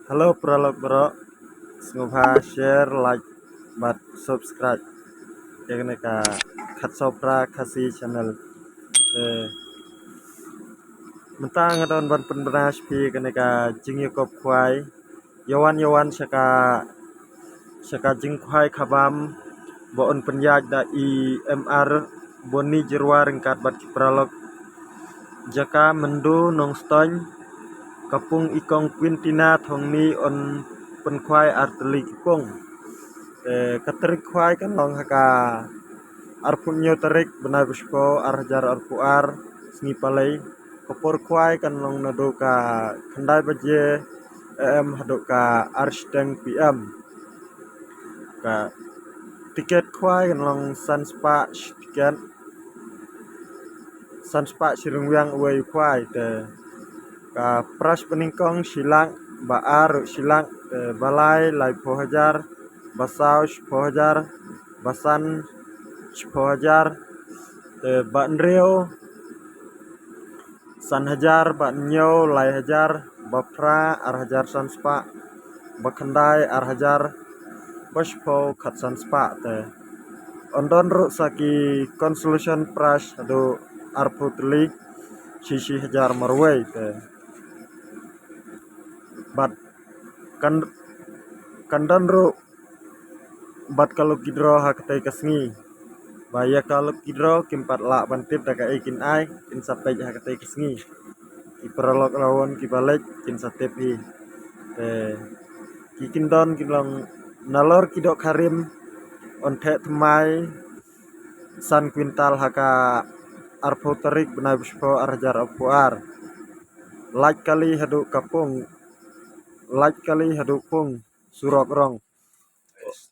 Halo prolog bro, semoga share, like, but subscribe. Jangan ka kat sopra kasih channel. Eh, mentang adon ban penbenas pi kena ka jingyu kop kwai. Yawan saka jing kwai kabam. Boon penyaj da IMR boni jerwa ringkat bat prolog. Jaka mendu nong stony kapung ikong Quintina thong ni on penkwai arteli kipung. Katarik kwai kan long haka arpunyo tarik benai busko arjar arpuar sengi palai kopor kwai kan long nado ka kendai baje hadok ka arsteng PM ka tiket kwai kan long sanspa sirungwiang uai kwai te ka pras peningkong silang baar silang balai lai pohajar basau pohajar basan pohajar ban rio san hajar ban nyo lai hajar bapra ar hajar sanspa bakandai ar hajar baspo khat sanspa te ondon ru saki consolation prize ado arputli sisi hajar marway te bat kan kandan ru bat kalau kidro haktai kasngi baya kalau kidro kimpat la bantip daga ikin ai kin sampai haktai kasngi iprolog lawan kibalik kin satepi kikin don kilong nalor kidok karim onte temai san kwintal haka arpo tarik benai buspo arjar apuar like kali haduk kapung like kali haduk pung surok rong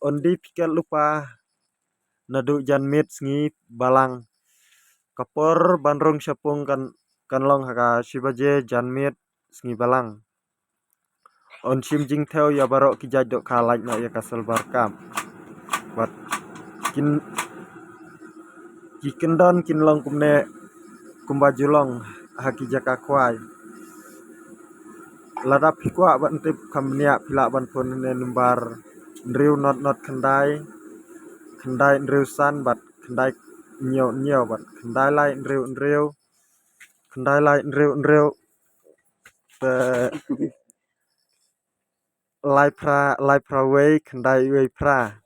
ondi piket lupa nadu janmit sngi balang kapor bandrung sapung kan long haka sibaje janmit sngi balang on sim jing theo ya barok ki jaj dok khalaj no ya kasal barkam bat kin don kin long kumne kumbajulong haki jaka kwai ladap pikwa ban tip kamnia pila ban pon ne numbar ndriu not khandai ndriu san bat khandai nyo bat khandai lai ndriu khandai lai ndriu lai pra wei khandai wei pra